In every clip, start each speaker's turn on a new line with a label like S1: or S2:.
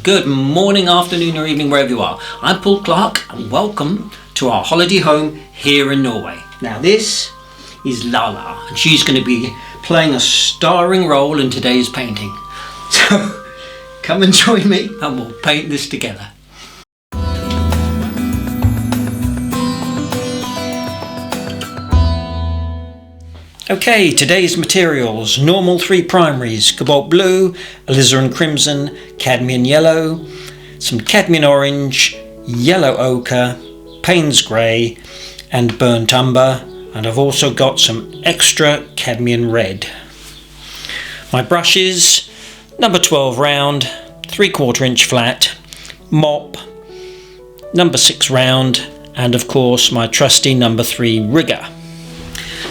S1: Good morning, afternoon or evening, wherever you are. I'm Paul Clark and welcome to our holiday home here in Norway. Now this is Lala and she's going to be playing a starring role in today's painting. So come and join me and we'll paint this together. Okay, today's materials: normal 3 primaries, cobalt blue, alizarin crimson, cadmium yellow, some cadmium orange, yellow ochre, Payne's grey and burnt umber, and I've also got some extra cadmium red. My brushes: number 12 round, 3/4 inch flat, mop, number 6 round, and of course my trusty number 3 rigger.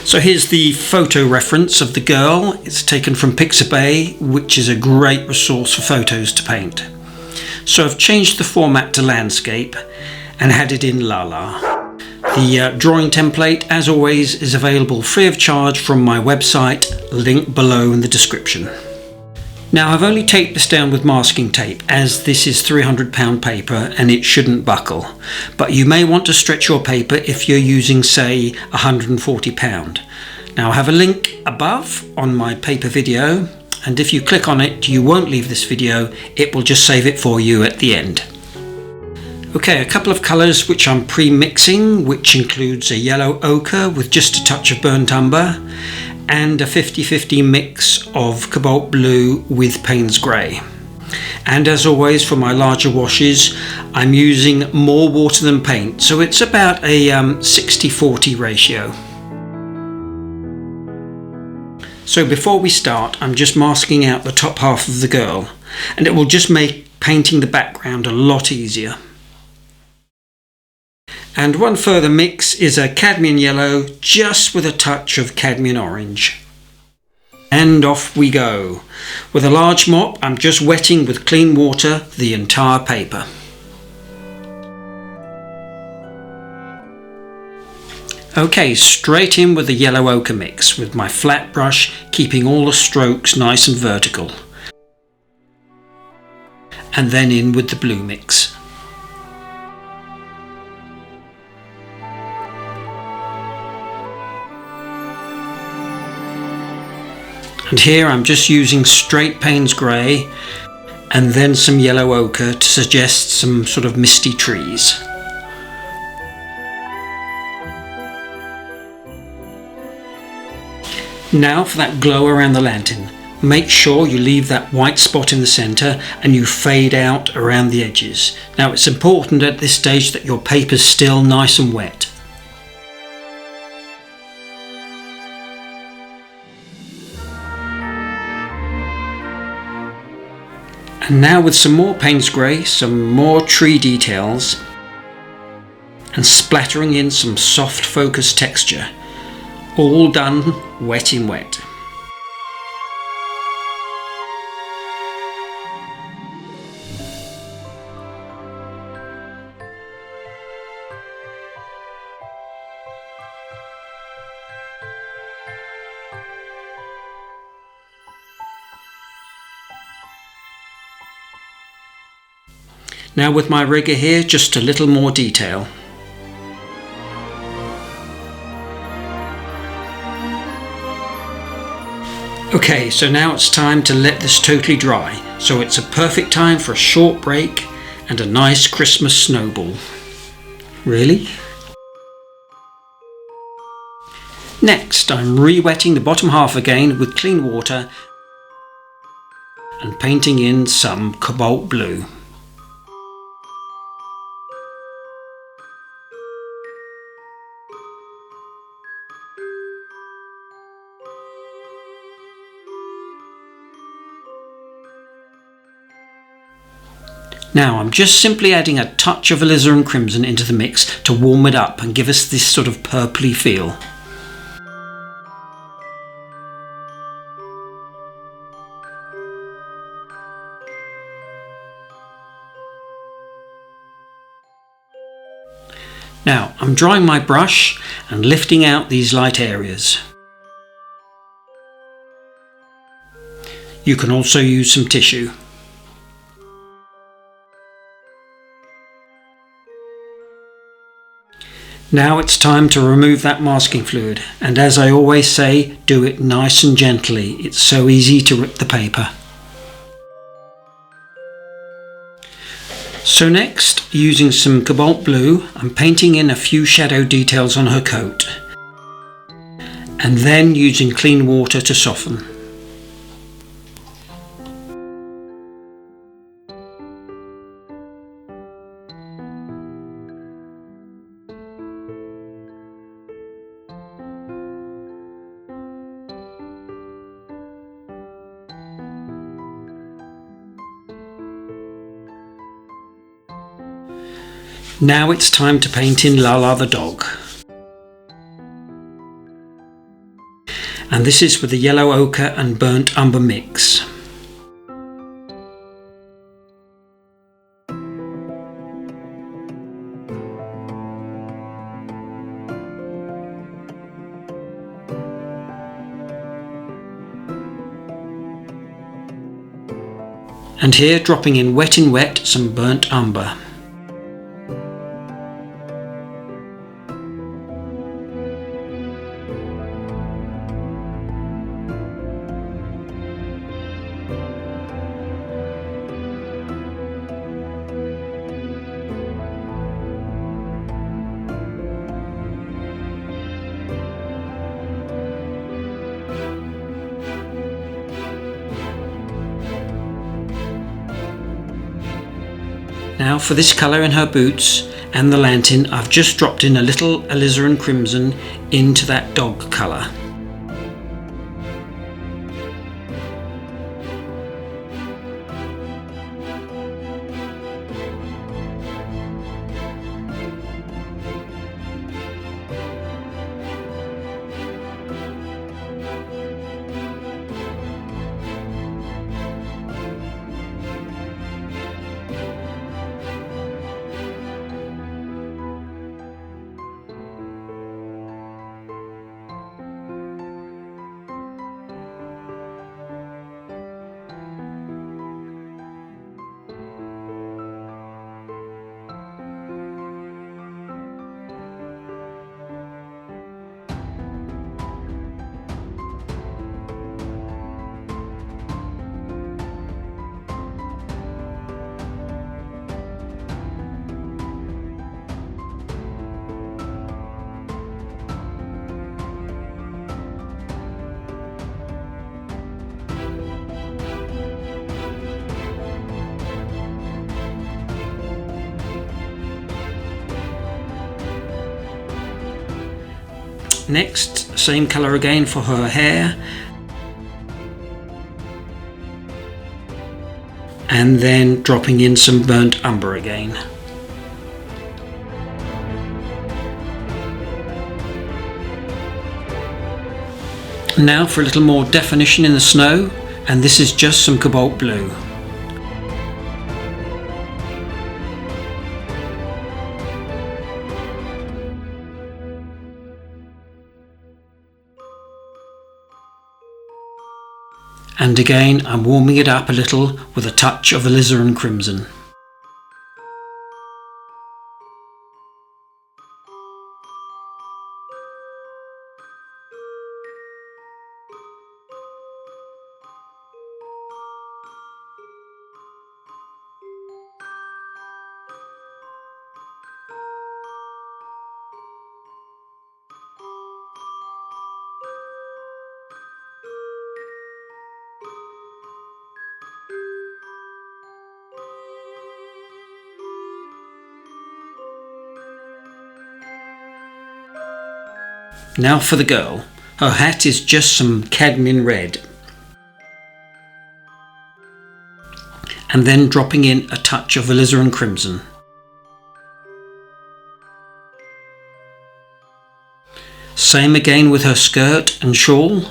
S1: So here's the photo reference of the girl. It's taken from Pixabay, which is a great resource for photos to paint. So I've changed the format to landscape and had it in Lala. The drawing template, as always, is available free of charge from my website, link below in the description. Now I've only taped this down with masking tape, as this is £300 paper and it shouldn't buckle, but you may want to stretch your paper if you're using, say, £140. Now I have a link above on my paper video, and if you click on it you won't leave this video, it will just save it for you at the end. Okay, a couple of colours which I'm pre-mixing, which includes a yellow ochre with just a touch of burnt umber, and a 50-50 mix of cobalt blue with Payne's grey. And as always, for my larger washes I'm using more water than paint, so it's about a 60-40 ratio. So before we start, I'm just masking out the top half of the girl, and it will just make painting the background a lot easier. And one further mix is a cadmium yellow just with a touch of cadmium orange. And off we go. With a large mop I'm just wetting with clean water the entire paper. Okay, straight in with the yellow ochre mix with my flat brush, keeping all the strokes nice and vertical. And then in with the blue mix. And here I'm just using straight Payne's grey and then some yellow ochre to suggest some sort of misty trees. Now for that glow around the lantern. Make sure you leave that white spot in the centre and you fade out around the edges. Now it's important at this stage that your paper's still nice and wet. And now with some more Payne's grey, some more tree details, and splattering in some soft focus texture, all done wet in wet. Now with my rigger here, just a little more detail. Okay, so now it's time to let this totally dry, so it's a perfect time for a short break and a nice Christmas snowball. Really? Next, I'm re-wetting the bottom half again with clean water and painting in some cobalt blue. Now I'm just simply adding a touch of alizarin crimson into the mix to warm it up and give us this sort of purpley feel. Now I'm drying my brush and lifting out these light areas. You can also use some tissue. Now it's time to remove that masking fluid, and as I always say, do it nice and gently. It's so easy to rip the paper. So next, using some cobalt blue, I'm painting in a few shadow details on her coat, and then using clean water to soften. Now it's time to paint in Lala the dog. And this is with the yellow ochre and burnt umber mix. And here, dropping in wet, some burnt umber. Now for this colour in her boots and the lantern, I've just dropped in a little alizarin crimson into that dog colour. Next, same colour again for her hair, and then dropping in some burnt umber again. Now for a little more definition in the snow, and this is just some cobalt blue. And again I'm warming it up a little with a touch of alizarin crimson. Now for the girl. Her hat is just some cadmium red. And then dropping in a touch of alizarin crimson. Same again with her skirt and shawl.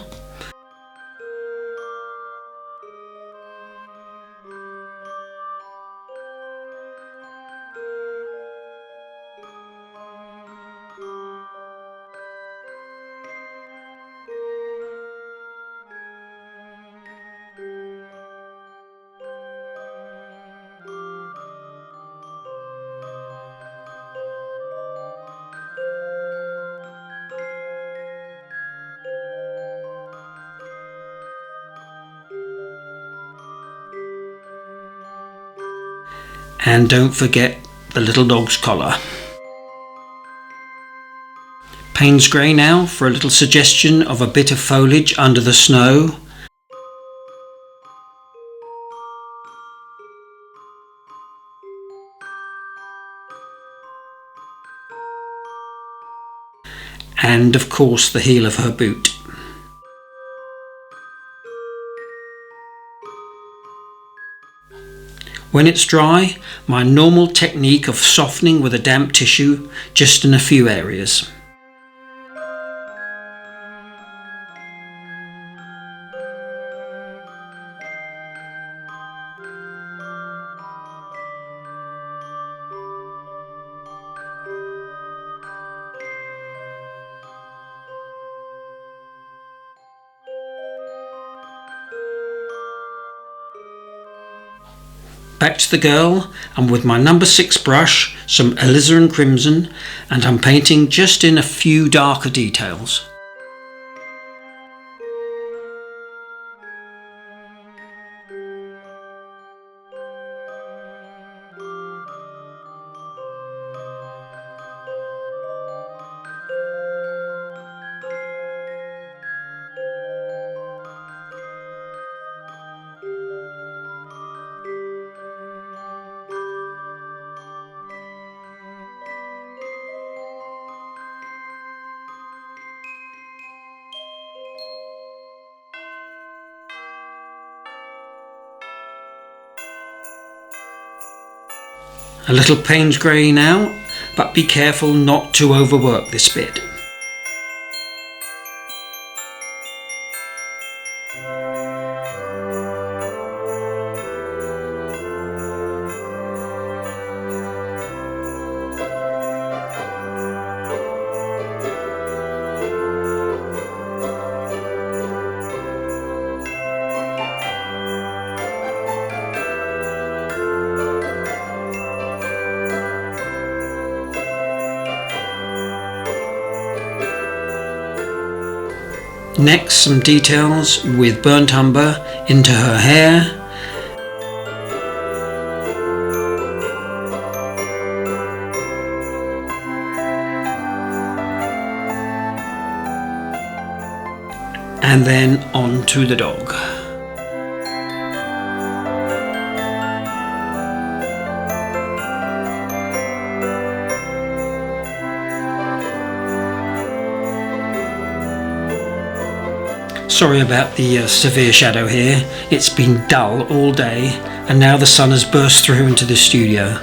S1: And don't forget the little dog's collar. Payne's grey now for a little suggestion of a bit of foliage under the snow. And of course the heel of her boot. When it's dry, my normal technique of softening with a damp tissue just in a few areas. Back to the girl, and with my number 6 brush, some alizarin crimson, and I'm painting just in a few darker details. A little Payne's grey now, but be careful not to overwork this bit. Next, some details with burnt umber into her hair. And then on to the dog. Sorry about the severe shadow here. It's been dull all day and now the sun has burst through into the studio.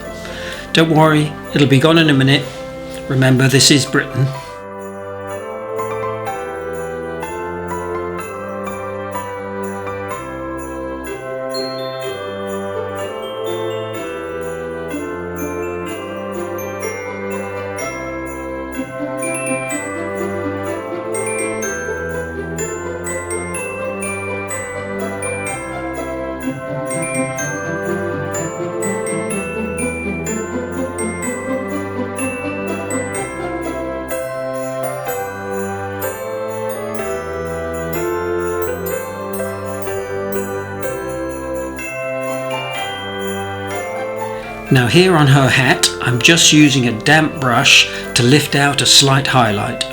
S1: Don't worry, it'll be gone in a minute. Remember, this is Britain. Now here on her hat, I'm just using a damp brush to lift out a slight highlight.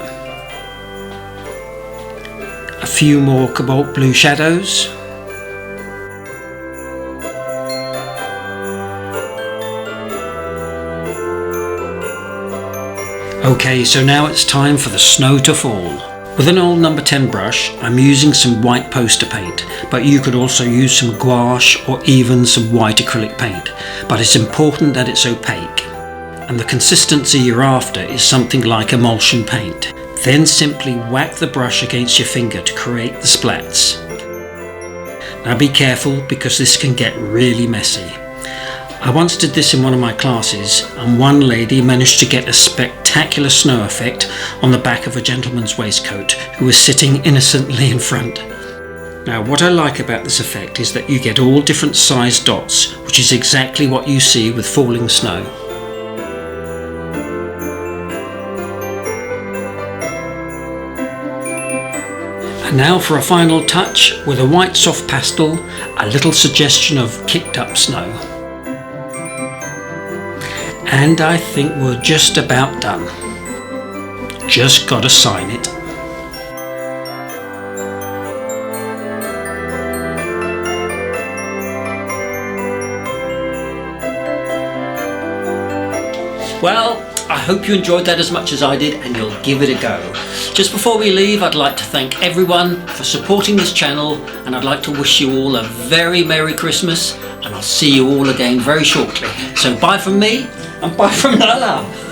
S1: A few more cobalt blue shadows. Okay, so now it's time for the snow to fall. With an old number 10 brush, I'm using some white poster paint, but you could also use some gouache or even some white acrylic paint. But it's important that it's opaque, and the consistency you're after is something like emulsion paint. Then simply whack the brush against your finger to create the splats. Now be careful because this can get really messy. I once did this in one of my classes, and one lady managed to get a spectacular snow effect on the back of a gentleman's waistcoat who was sitting innocently in front. Now what I like about this effect is that you get all different sized dots, which is exactly what you see with falling snow. And now for a final touch with a white soft pastel, a little suggestion of kicked up snow. And I think we're just about done. Just gotta sign it. Well, I hope you enjoyed that as much as I did and you'll give it a go. Just before we leave, I'd like to thank everyone for supporting this channel, and I'd like to wish you all a very Merry Christmas, and I'll see you all again very shortly. So bye from me and bye from Lala.